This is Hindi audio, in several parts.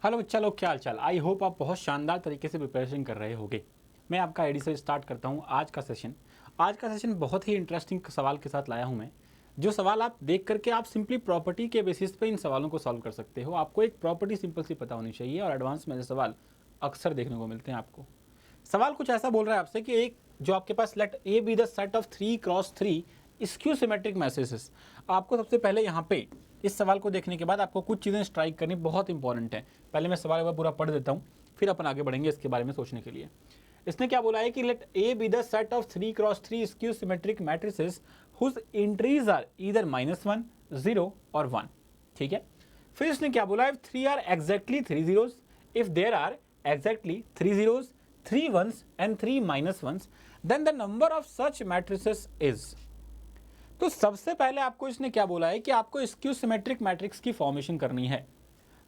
हेलो बच्चा लोग, क्या हाल चाल। आई होप आप बहुत शानदार तरीके से प्रिपरेशन कर रहे होगे। मैं आपका आईडी से स्टार्ट करता हूँ आज का सेशन। आज का सेशन बहुत ही इंटरेस्टिंग सवाल के साथ लाया हूँ मैं। जो सवाल आप देख करके आप सिंपली प्रॉपर्टी के बेसिस पे इन सवालों को सॉल्व कर सकते हो। आपको एक प्रॉपर्टी सिंपल सी पता होनी चाहिए और एडवांस में सवाल अक्सर देखने को मिलते हैं आपको। सवाल कुछ ऐसा बोल रहा है आपसे कि एक जो आपके पास let A B the set of 3x3 skew symmetric matrices. आपको सबसे पहले यहाँ पे इस सवाल को देखने के बाद आपको कुछ चीज़ें स्ट्राइक करनी बहुत इंपॉर्टेंट है। पहले मैं सवाल एक पूरा पढ़ देता हूँ, फिर अपन आगे बढ़ेंगे इसके बारे में सोचने के लिए। इसने क्या बोला है कि let A B the set of 3x3 skew symmetric matrices whose entries are either -1, 0 और 1। ठीक है, फिर इसने क्या बोला, if 3 are exactly 3 zeros, if there are exactly 3 zeros, 3 ones and 3 minus ones, then the number of such matrices is। तो सबसे पहले आपको इसने क्या बोला है कि आपको स्क्यू सिमेट्रिक मैट्रिक्स की फॉर्मेशन करनी है।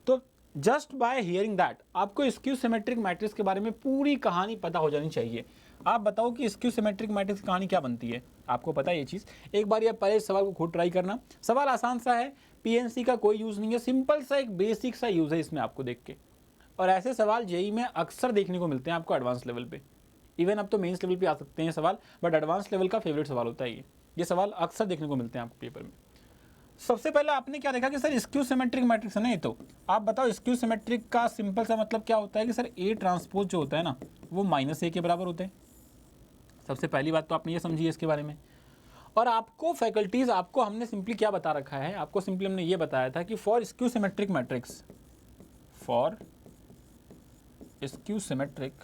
तो जस्ट बाय हियरिंग दैट आपको स्क्यू सिमेट्रिक मैट्रिक्स के बारे में पूरी कहानी पता हो जानी चाहिए। आप बताओ कि स्क्यू सिमेट्रिक मैट्रिक्स की कहानी क्या बनती है। आपको पता है ये चीज़। एक बार ये पहले सवाल को खुद ट्राई करना। सवाल आसान सा है, पीएनसी का कोई यूज़ नहीं है, सिंपल सा एक बेसिक सा यूज़ है इसमें आपको देख के। और ऐसे सवाल जेईई में अक्सर देखने को मिलते हैं आपको एडवांस लेवल पे। इवन अब तो मेंस लेवल पे आ सकते हैं सवाल, बट एडवांस लेवल का फेवरेट सवाल होता है ये सवाल अक्सर देखने को मिलते हैं आपको पेपर में। सबसे पहले आपने क्या देखा कि सर स्क्यू सिमेट्रिक मैट्रिक्स है ना। ये तो आप बताओ स्क्यू सिमेट्रिक का सिंपल सा मतलब क्या होता है कि सर ए ट्रांसपोज जो होता है ना वो -a के बराबर होते हैं। सबसे पहली बात तो आपने ये समझी है इसके बारे में। और आपको फैकल्टीज आपको हमने सिंपली क्या बता रखा है, आपको सिंपली हमने ये बताया था कि for skew symmetric matrix, for skew symmetric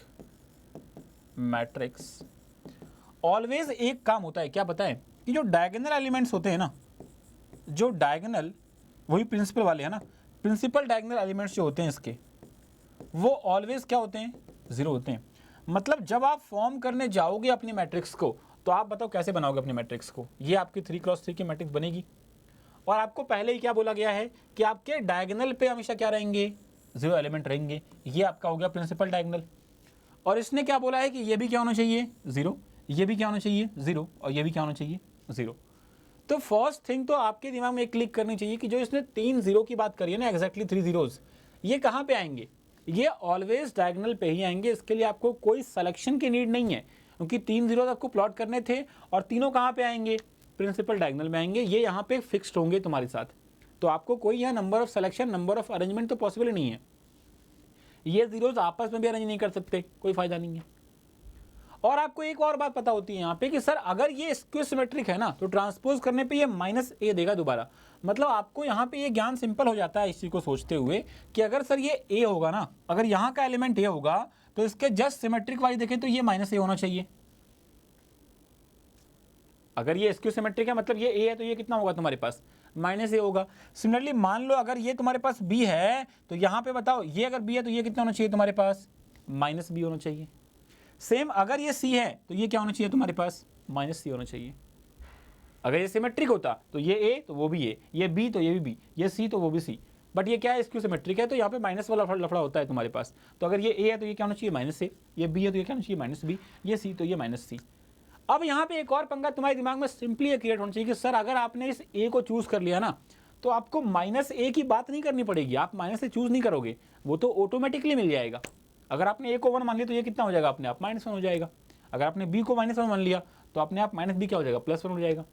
matrix always एक काम होता है, क्या बताएं कि जो डायगोनल एलिमेंट्स होते हैं ना, जो डायगोनल वही प्रिंसिपल वाले हैं ना, प्रिंसिपल डायगोनल एलिमेंट्स जो होते हैं इसके वो ऑलवेज क्या होते हैं, 0 होते हैं। मतलब जब आप फॉर्म करने जाओगे अपनी मैट्रिक्स को तो आप बताओ कैसे बनाओगे अपने मैट्रिक्स को। ये आपकी 3x3 की मैट्रिक्स बनेगी और आपको पहले ही क्या बोला गया है कि आपके डायगोनल पे हमेशा क्या रहेंगे, 0 एलिमेंट रहेंगे। ये आपका हो गया प्रिंसिपल डायगोनल। और इसने क्या बोला है कि ये भी क्या होना चाहिए, 0, ये भी क्या होना चाहिए, 0 और ये भी क्या होना चाहिए, 0। तो फर्स्ट थिंग तो आपके दिमाग में एक क्लिक करनी चाहिए कि जो इसने 3 0 की बात करी है ना, एग्जैक्टली 3 zeros, ये कहाँ पे आएंगे, ये ऑलवेज डायगोनल पे ही आएंगे। इसके लिए आपको कोई सिलेक्शन की नीड नहीं है क्योंकि 3 zeros आपको प्लॉट करने थे और तीनों कहाँ पे आएंगे, प्रिंसिपल डायगोनल में आएंगे। ये यहाँ पे फिक्स्ड होंगे तुम्हारे साथ। तो आपको कोई यहाँ number of selection, number of arrangement तो पॉसिबल नहीं है। ये जीरोज आपस में भी अरेंज नहीं कर सकते, कोई फायदा नहीं है। और आपको एक और बात पता होती है यहाँ पे कि सर अगर ये स्क्यू सिमेट्रिक है ना तो ट्रांसपोज करने पे ये -a देगा दोबारा। मतलब आपको यहाँ पे ये ज्ञान सिंपल हो जाता है इस चीज को सोचते हुए कि अगर सर ये a होगा ना, अगर यहाँ का एलिमेंट a होगा तो इसके जस्ट सिमेट्रिक वाइज देखें तो ये -a होना चाहिए। अगर ये स्क्यू सिमेट्रिक है मतलब ये a है तो ये कितना होगा तुम्हारे पास, -a होगा। सिमिलरली मान लो अगर ये तुम्हारे पास b है तो यहाँ पे बताओ ये अगर b है तो ये कितना होना चाहिए तुम्हारे पास, -b होना चाहिए। सेम अगर ये c है तो ये क्या होना चाहिए तुम्हारे पास, -c होना चाहिए। अगर ये सिमेट्रिक होता तो ये a तो वो भी a, ये b तो ये भी b, ये c तो वो भी c। बट ये क्या है, स्क्यू सिमेट्रिक है तो यहाँ पे माइनस वाला लफड़ा होता है तुम्हारे पास। तो अगर ये a है तो ये क्या होना चाहिए, -a, ये b है तो ये क्या होना चाहिए, -b, ये c तो ये -c। अब यहाँ पे एक और पंगा तुम्हारे दिमाग में सिंपली ये क्रिएट होना चाहिए कि सर अगर आपने इस a को चूज कर लिया ना तो आपको -a की बात नहीं करनी पड़ेगी, आप -a चूज नहीं करोगे, वो तो ऑटोमेटिकली मिल जाएगा। अगर आपने a को 1 मान लिया तो ये कितना हो जाएगा अपने आप, -1 हो जाएगा। अगर आपने b को -1 मान लिया तो अपने आप -b क्या हो जाएगा, +1 हो जाएगा।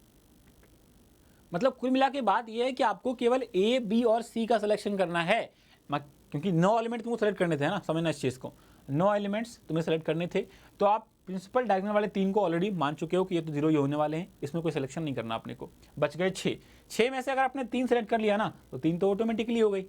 मतलब कुल मिला के बात यह है कि आपको केवल a, b और c का सिलेक्शन करना है, क्योंकि 9 एलिमेंट तुमको सेलेक्ट करने थे ना, समझना इस चीज़ को, 9 एलिमेंट्स तुम्हें सेलेक्ट करने थे। तो आप प्रिंसिपल डायगोनल वाले 3 को ऑलरेडी मान चुके हो कि ये तो 0 ही होने वाले हैं, इसमें कोई सिलेक्शन नहीं करना अपने को। बच गए 6 में से अगर आपने 3 सेलेक्ट कर लिया ना तो 3 तो ऑटोमेटिकली हो गई।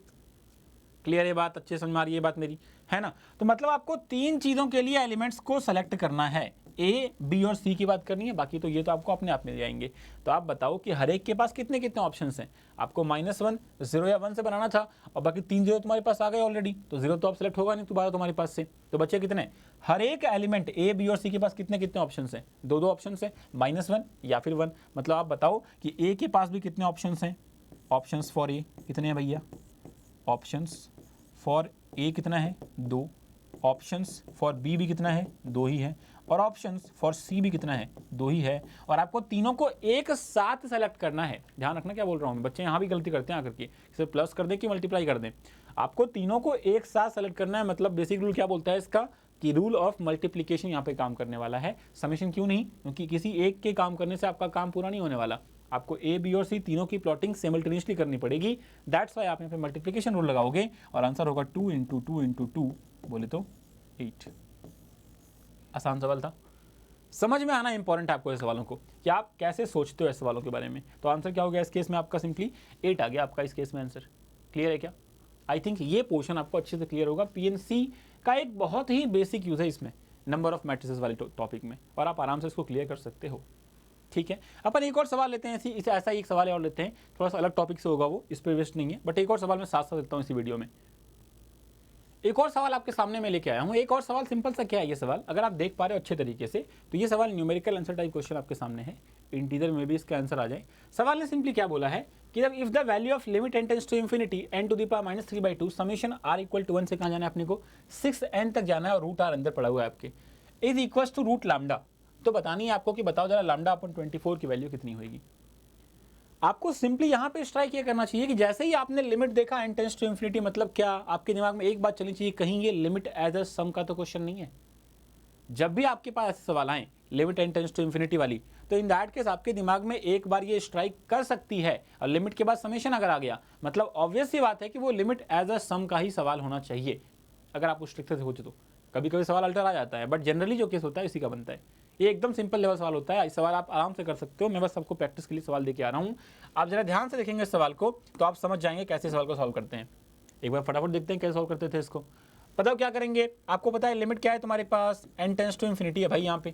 क्लियर है बात, अच्छे समझ में आ रही है बात मेरी, है ना। तो मतलब आपको 3 चीज़ों के लिए एलिमेंट्स को सेलेक्ट करना है, a, b और c की बात करनी है, बाकी तो ये तो आपको अपने आप मिल जाएंगे। तो आप बताओ कि हर एक के पास कितने कितने ऑप्शंस हैं। आपको -1, 0 या 1 से बनाना था और बाकी 3 0 तुम्हारे पास आ गए ऑलरेडी, तो 0 तो आप सेलेक्ट होगा नहीं दोबारा तुम्हारे पास से। तो बच्चे कितने, हर एक एलिमेंट a, b और c के पास कितने कितने ऑप्शंस हैं, 2 ऑप्शंस हैं, -1 या फिर 1। मतलब आप बताओ कि a के पास भी कितने ऑप्शंस हैं, ऑप्शंस फॉर a कितने हैं भैया, ऑप्शंस फॉर a कितना है, 2। ऑप्शंस फॉर b भी कितना है, 2 ही है। और ऑप्शंस फॉर c भी कितना है, 2 ही है। और आपको तीनों को एक साथ सेलेक्ट करना है। ध्यान रखना क्या बोल रहा हूँ मैं, बच्चे यहाँ भी गलती करते हैं आकर के, इसे प्लस कर दें कि मल्टीप्लाई कर दें। आपको तीनों को एक साथ सेलेक्ट करना है। मतलब बेसिक रूल क्या बोलता है इसका कि रूल ऑफ मल्टीप्लिकेशन यहाँ पे काम करने वाला है, समेशन क्यों नहीं, क्योंकि किसी एक के काम करने से आपका काम पूरा नहीं होने वाला। आपको ए बी और सी तीनों की प्लॉटिंग सिमल्टेनियसली करनी पड़ेगी। दैट्स वाई आप यहाँ पे मल्टीप्लिकेशन रूल लगाओगे और आंसर होगा 2 इंटू 2 इंटू 2 बोले तो 8। आसान सवाल था, समझ में आना इंपॉर्टेंट है आपको इस सवालों को कि आप कैसे सोचते हो इस सवालों के बारे में। तो आंसर क्या हो गया इस केस में आपका, सिंपली 8 आ गया आपका इस केस में आंसर। क्लियर है क्या? आई थिंक ये पोर्शन आपको अच्छे से क्लियर होगा। पीएनसी का एक बहुत ही बेसिक यूज है इसमें, नंबर ऑफ मैट्रिसेस वाले टॉपिक में, और आप आराम से इसको क्लियर कर सकते हो। ठीक है, अपन एक और सवाल लेते हैं, इसे ऐसा ही एक सवाल और लेते हैं, थोड़ा सा अलग टॉपिक से होगा वो, इस पर वेस्ट नहीं है, बट एक और सवाल मैं साथ साथ लेता हूँ इसी वीडियो में। एक और सवाल आपके सामने मैं लेके आया हूँ। एक और सवाल सिंपल सा क्या है ये सवाल, अगर आप देख पा रहे हो अच्छे तरीके से, तो ये सवाल न्यूमेरिकल आंसर टाइप क्वेश्चन आपके सामने है, इंटीजर में भी इसका आंसर आ जाए। सवाल ने सिंपली क्या बोला है कि जब if the value of limit n tends to infinity n to the power -3/2 summation r equal to 1 से कहाँ जाना है अपने को 6n तक जाना है, और रूट r अंदर पड़ा हुआ है आपके, is equals to root lambda. तो बतानी है आपको कि बताओ जरा लैम्डा अपन 24 की वैल्यू कितनी होगी। आपको सिंपली यहां पे स्ट्राइक ये करना चाहिए कि जैसे ही आपने लिमिट देखा n टेंड्स टू इंफिनिटी, मतलब क्या आपके दिमाग में एक बात चलनी चाहिए, कहीं ये लिमिट एज अ सम का तो क्वेश्चन नहीं है। जब भी आपके पास ऐसे सवाल आए limit n tends to infinity वाली, तो इन दैट केस आपके दिमाग में एक बार ये स्ट्राइक कर सकती है, और लिमिट के बाद समेशन अगर आ गया, मतलब ऑब्वियस सी बात है कि वो लिमिट एज अ सम का ही सवाल होना चाहिए। अगर आप उस तरीके से सोचे तो कभी कभी सवाल अल्टर आ जाता है, बट जनरली जो केस होता है इसी का बनता है। ये एकदम सिंपल लेवल सवाल होता है, इस सवाल आप आराम से कर सकते हो। मैं बस सबको प्रैक्टिस के लिए सवाल देके आ रहा हूँ, आप जरा ध्यान से देखेंगे इस सवाल को तो आप समझ जाएंगे कैसे सवाल को सॉल्व करते हैं। एक बार फटाफट देखते हैं कैसे सॉल्व करते थे इसको। बताओ क्या करेंगे, आपको पता है लिमिट क्या है तुम्हारे पास, n टेंड्स टू इंफिनिटी है भाई यहाँ पे,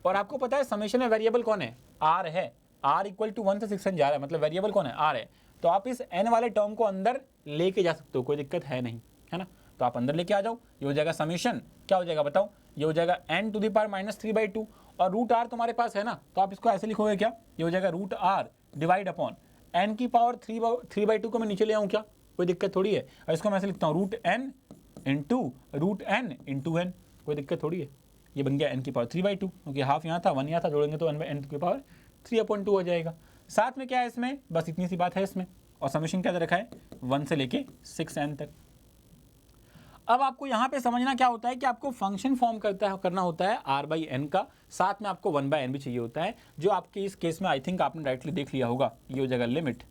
और आपको पता है समेशन में वेरिएबल कौन है, r है। r इक्वल टू 1 से 6n जा रहा है, मतलब वेरिएबल कौन है, r है। तो आप इस n वाले टर्म को अंदर लेके जा सकते हो, कोई दिक्कत है नहीं, है ना। तो आप अंदर लेके आ जाओ, ये हो जाएगा समेशन, क्या हो जाएगा बताओ, ये हो जाएगा n टू द पावर -3/2, और रूट r तुम्हारे पास है ना, तो आप इसको ऐसे लिखोगे क्या, ये हो जाएगा root r divide upon n की पावर 3/2 को मैं नीचे ले आऊँ क्या, कोई दिक्कत थोड़ी है। और इसको मैं ऐसे लिखता हूँ root n into root n into n, कोई दिक्कत थोड़ी है। ये बन गया n की पावर 3/2, क्योंकि हाफ यहाँ था 1 यहाँ था, जोड़ेंगे तो n की पावर 3/2 हो जाएगा। साथ में क्या है इसमें, बस इतनी सी बात है इसमें, और समेशन क्या दे रखा है 1 से लेके 6n तक। अब आपको यहाँ पे समझना क्या होता है कि आपको फंक्शन फॉर्म करना होता है r/n का, साथ में आपको 1/n भी चाहिए होता है, जो आपके इस केस में आई थिंक आपने डायरेक्टली देख लिया होगा। ये हो जाएगा limit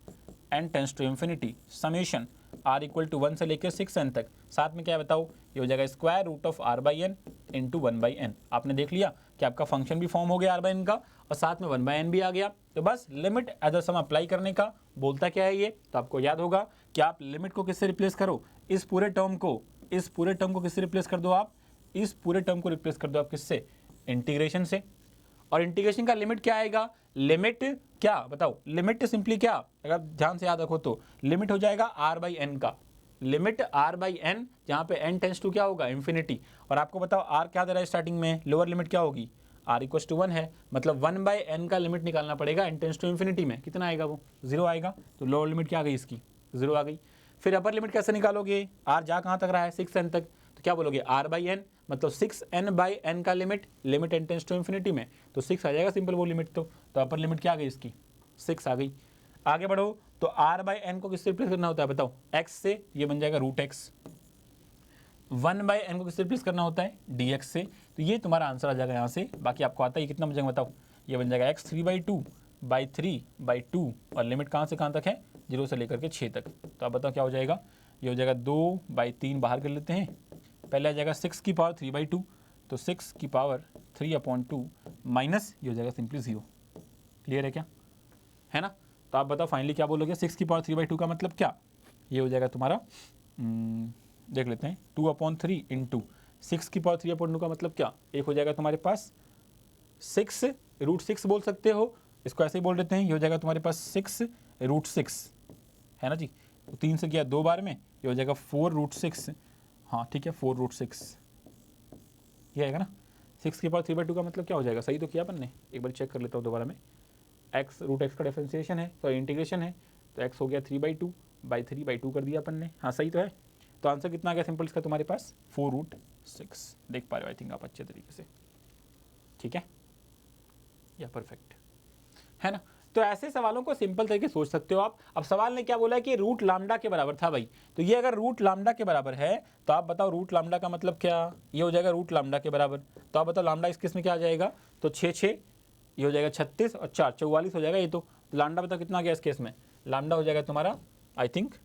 n tends to infinity summation r equal to 1 से लेकर 6n तक, साथ में क्या है बताओ, ये हो जाएगा square root of r/n into 1/n। आपने देख लिया कि आपका फंक्शन भी फॉर्म हो गया r/n का, और साथ में 1/n भी आ गया। तो बस limit as a sum apply करने का बोलता क्या है ये, तो आपको याद होगा कि आप लिमिट को किससे रिप्लेस करो, इस पूरे टर्म को किससे रिप्लेस कर दो, आप इस पूरे टर्म को रिप्लेस कर दो आप किससे, इंटीग्रेशन से। और इंटीग्रेशन का लिमिट क्या आएगा, लिमिट क्या बताओ, लिमिट सिंपली क्या, अगर ध्यान से याद रखो तो लिमिट हो जाएगा r/n का, लिमिट r/n, जहां पे n टेंड्स टू क्या होगा इंफिनिटी, और आपको बताओ r क्या दे रहा है स्टार्टिंग में, लोअर लिमिट क्या होगी, r इक्वल टू 1 है, मतलब 1/n का लिमिट निकालना पड़ेगा n टेंड्स टू इंफिनिटी में, कितना आएगा वो 0 आएगा। तो लोअर लिमिट क्या आ गई इसकी, 0 आ गई। फिर अपर लिमिट कैसे निकालोगे, r जा कहाँ तक रहा है 6n तक, तो क्या बोलोगे r/n, मतलब 6n/n का limit n tends to infinity में, तो 6 आ जाएगा सिंपल वो लिमिट। तो अपर लिमिट क्या आ गई इसकी 6 आ गई। आगे बढ़ो तो r/n को किससे रिप्लेस करना होता है बताओ, x से, ये बन जाएगा रूट x। 1/n को किससे रिप्लेस करना होता है dx से, तो ये तुम्हारा आंसर आ जाएगा यहाँ से। बाकी आपको आता है कितना बन जाएगा बताओ, ये बन जाएगा x 3/2 और लिमिट कहाँ से कहाँ तक है 0 से लेकर के 6 तक। तो आप बताओ क्या हो जाएगा, ये हो जाएगा 2/3 बाहर कर लेते हैं, पहले आ जाएगा 6 की पावर 3/2, तो 6 की पावर 3/2 माइनस ये हो जाएगा सिंपली 0। क्लियर है क्या, है ना। तो आप बताओ फाइनली क्या बोलोगे, 6 की पावर 3/2 का मतलब क्या, ये हो जाएगा तुम्हारा देख लेते हैं 2/3 इंटू 6 की पावर 3/2 का मतलब क्या, एक हो जाएगा तुम्हारे पास 6√6 बोल सकते हो, इसको ऐसे ही बोल देते हैं, ये हो जाएगा तुम्हारे पास 6√6 है ना जी। तो 3 से किया 2 बार में, ये हो जाएगा 4√6, हाँ ठीक है 4√6 ये आएगा ना। 6 की पावर 3/2 का मतलब क्या हो जाएगा, सही तो किया अपन ने, एक बार चेक कर लेता हूँ दोबारा में। x√x का डिफरेंशिएशन है, तो इंटीग्रेशन है, तो x हो गया 3/2 कर दिया अपन ने, हाँ सही तो है। तो आंसर कितना आ गया सिंपल इसका तुम्हारे पास 4√6, देख पा रहे हो आई थिंक आप अच्छे तरीके से, ठीक है या परफेक्ट है ना। तो ऐसे सवालों को सिंपल तरीके से सोच सकते हो आप। अब सवाल ने क्या बोला है कि रूट लामडा के बराबर था भाई, तो ये अगर रूट लामडा के बराबर है तो आप बताओ रूट लामडा का मतलब क्या, ये हो जाएगा रूट लामडा के बराबर। तो आप बताओ लामडा इस केस में क्या आ जाएगा, तो 6 ये हो जाएगा 36 और 4 44 हो जाएगा। ये तो लामडा बताओ कितना गया इस केस में, लामडा हो जाएगा तुम्हारा आई थिंक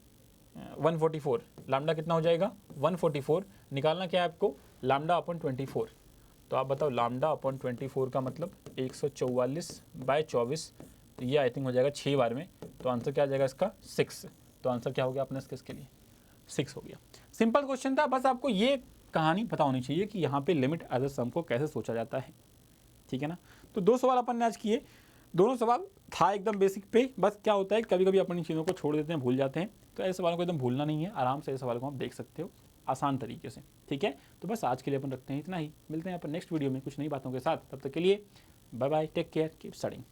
144। लामडा कितना हो जाएगा 144। निकालना क्या है आपको, लामडा अपॉन 24। तो आप बताओ लामडा अपॉन 24 का मतलब 144/24, तो ये आई थिंक हो जाएगा 6 बार में। तो आंसर क्या आ जाएगा इसका 6। तो आंसर क्या हो गया अपने इसके लिए 6 हो गया। सिंपल क्वेश्चन था, बस आपको ये कहानी पता होनी चाहिए कि यहाँ पे लिमिट एज अ सम को कैसे सोचा जाता है, ठीक है ना। तो 2 सवाल अपन ने आज किए, दोनों सवाल था एकदम बेसिक पे। बस क्या होता है कभी कभी अपन इन चीज़ों को छोड़ देते हैं, भूल जाते हैं, तो ऐसे सवालों को एकदम भूलना नहीं है, आराम से इस सवाल को आप देख सकते हो आसान तरीके से, ठीक है। तो बस आज के लिए अपन रखते हैं इतना ही, मिलते हैं अपन नेक्स्ट वीडियो में कुछ नई बातों के साथ। तब तक के लिए bye bye, take care, keep studying.